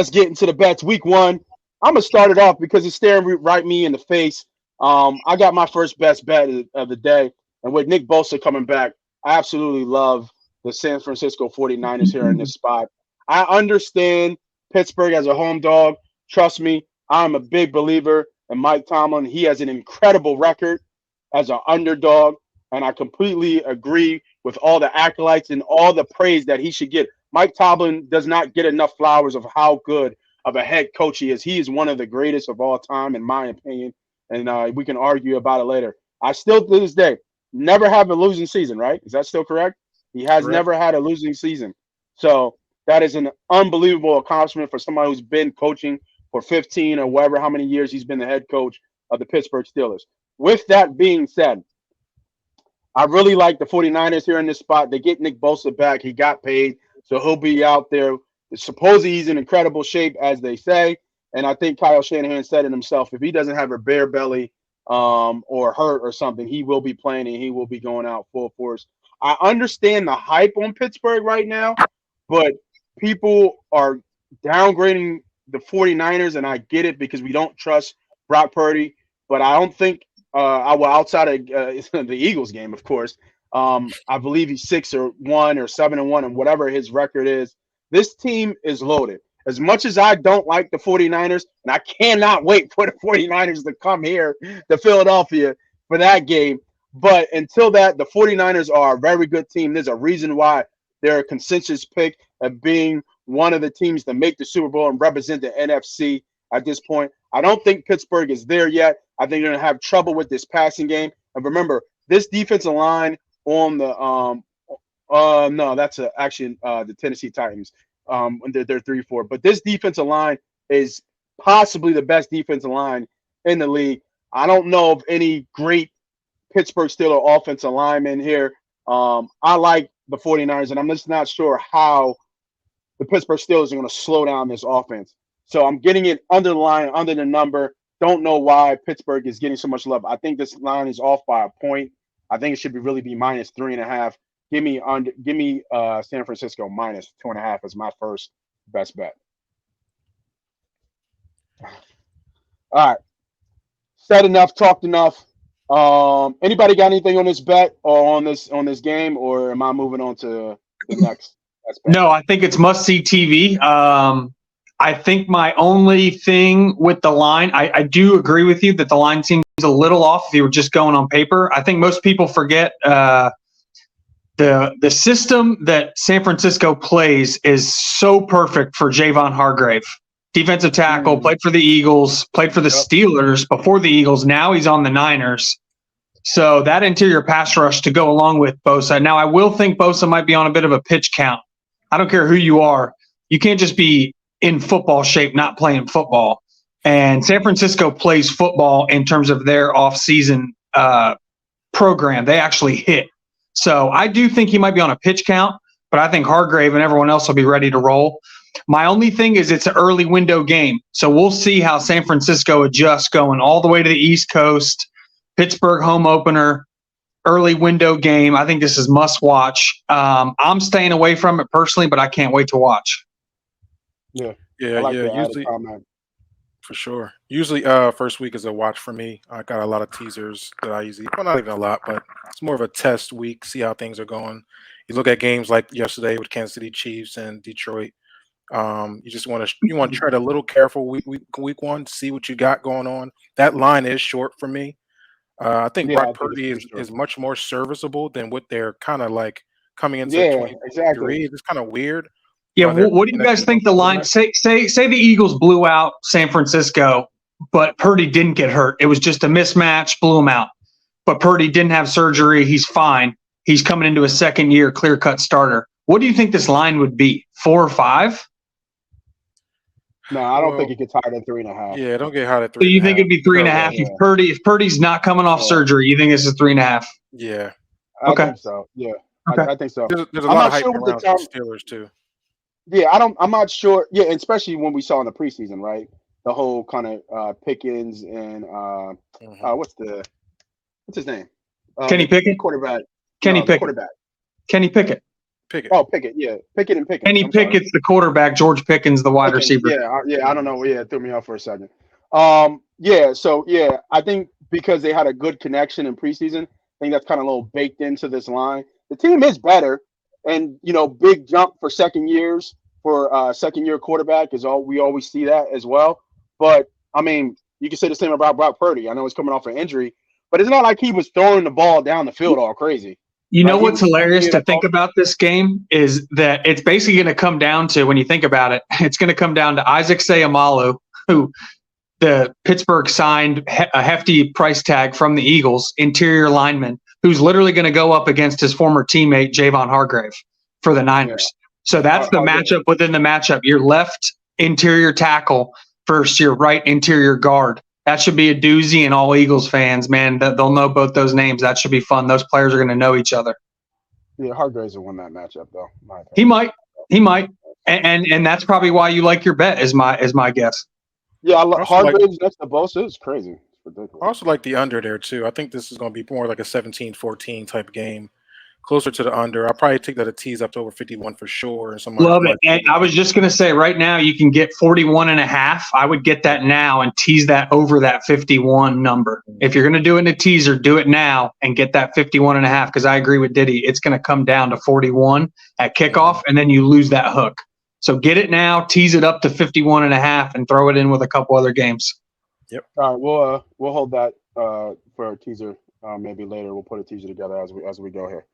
let's get into the bets. Week 1, I'm gonna start it off because it's staring right me in the face. I got my first best bet of the day, and with Nick Bosa coming back, I absolutely love the San Francisco 49ers here in this spot. I understand Pittsburgh as a home dog. Trust me, I'm a big believer in Mike Tomlin. He has an incredible record as an underdog, and I completely agree with all the acolytes and all the praise that he should get. Mike Tomlin does not get enough flowers of how good of a head coach he is. He is one of the greatest of all time, in my opinion, and we can argue about it later. I still, to this day, never have a losing season, right? Is that still correct? He has Correct. never had a losing season. So that is an unbelievable accomplishment for somebody who's been coaching for 15 or whatever, how many years he's been the head coach of the Pittsburgh Steelers. With that being said, I really like the 49ers here in this spot. They get Nick Bosa back. He got paid, so he'll be out there. Supposedly he's in incredible shape, as they say. And I think Kyle Shanahan said it himself. If he doesn't have a bare belly or hurt or something, he will be playing and he will be going out full force. I understand the hype on Pittsburgh right now, but people are downgrading the 49ers, and I get it because we don't trust Brock Purdy. But I don't think outside of the Eagles game, of course. I believe he's 6-1 or 7-1, and whatever his record is. This team is loaded. As much as I don't like the 49ers, and I cannot wait for the 49ers to come here to Philadelphia for that game. But until that, the 49ers are a very good team. There's a reason why they're a consensus pick of being one of the teams to make the Super Bowl and represent the NFC at this point. I don't think Pittsburgh is there yet. I think they're going to have trouble with this passing game. And remember, this defensive line on the no, that's actually the Tennessee Titans. They're 3-4. But this defensive line is possibly the best defensive line in the league. I don't know of any great Pittsburgh Steelers offensive linemen here. I like the 49ers, and I'm just not sure how the Pittsburgh Steelers are going to slow down this offense. So I'm getting it under the line, under the number. Don't know why Pittsburgh is getting so much love. I think this line is off by a point. I think it should really be -3.5. Give me San Francisco -2.5 as my first best bet. All right. Said enough, talked enough. Anybody got anything on this bet or on this game, or am I moving on to the next best bet? No, I think it's must-see TV. I think my only thing with the line, I do agree with you that the line seems a little off if you were just going on paper. I think most people forget the system that San Francisco plays is so perfect for Javon Hargrave. Defensive tackle, played for the Eagles, played for the Steelers before the Eagles. Now he's on the Niners. So that interior pass rush to go along with Bosa. Now, I will think Bosa might be on a bit of a pitch count. I don't care who you are. You can't just be in football shape, not playing football. And San Francisco plays football in terms of their off-season program. They actually hit. So I do think he might be on a pitch count, but I think Hargrave and everyone else will be ready to roll. My only thing is it's an early window game. So we'll see how San Francisco adjusts going all the way to the East Coast. Pittsburgh home opener, early window game. I think this is must watch. I'm staying away from it personally, but I can't wait to watch. Yeah. Usually, for sure. Usually, first week is a watch for me. I got a lot of teasers that I usually, well, not even a lot, but it's more of a test week. See how things are going. You look at games like yesterday with Kansas City Chiefs and Detroit. You just want to tread a little careful week one, see what you got going on. That line is short for me. I think Brock Purdy is much more serviceable than what they're kind of like coming into 2023. Exactly. It's kind of weird. Yeah, what do you guys think the line? Say the Eagles blew out San Francisco, but Purdy didn't get hurt. It was just a mismatch, blew him out. But Purdy didn't have surgery. He's fine. He's coming into a second year, clear-cut starter. What do you think this line would be? 4 or 5? No, I don't think it gets higher than 3.5. Yeah, don't get higher than 3. So you think it'd be 3.5 if Purdy's not coming off surgery? You think this is 3.5? Yeah. I think so. Yeah. Okay. I think so. There's a lot of hype around the Steelers too. Yeah, I'm not sure. Yeah, especially when we saw in the preseason, right? The whole kind of Pickens and what's his name? Kenny Pickett. Quarterback. Kenny Pickett. Quarterback. Kenny Pickett. Pickett. Oh, Pickett, yeah, Pickett and Pickens. Kenny I'm sorry. Pickett's the quarterback. George Pickens the wide Pickens, receiver. yeah, I don't know. Yeah, it threw me off for a second. So I think because they had a good connection in preseason, I think that's kind of a little baked into this line. The team is better, and big jump for second years for second year quarterback is all we always see that as well. But I mean, you can say the same about Brock Purdy. I know he's coming off an injury, but it's not like he was throwing the ball down the field all crazy. You know Like, he what's was hilarious getting to think about this game is that it's basically going to come down to, when you think about it, it's going to come down to Isaac Seumalo, who the Pittsburgh signed a hefty price tag from the Eagles, interior lineman, who's literally going to go up against his former teammate Javon Hargrave for the Niners. So that's the matchup within the matchup. Your left interior tackle versus your right interior guard. That should be a doozy, and all Eagles fans, man, they'll know both those names. That should be fun. Those players are going to know each other. Yeah, Hargraves will win that matchup though. He might, and that's probably why you like your bet. Is my guess. Yeah, Hargraves next to Bosa is crazy. It's ridiculous. I also like the under there too. I think this is going to be more like a 17-14 type game, closer to the under. I'll probably take that a tease up to over 51 for sure. And Love it. And I was just going to say, right now you can get 41.5. I would get that now and tease that over that 51 number. If you're going to do it in a teaser, do it now and get that 51.5. Because I agree with Diddy, it's going to come down to 41 at kickoff, and then you lose that hook. So get it now, tease it up to 51.5, and throw it in with a couple other games. Yep. All right, we'll hold that for a teaser. Maybe later we'll put a teaser together as we go here.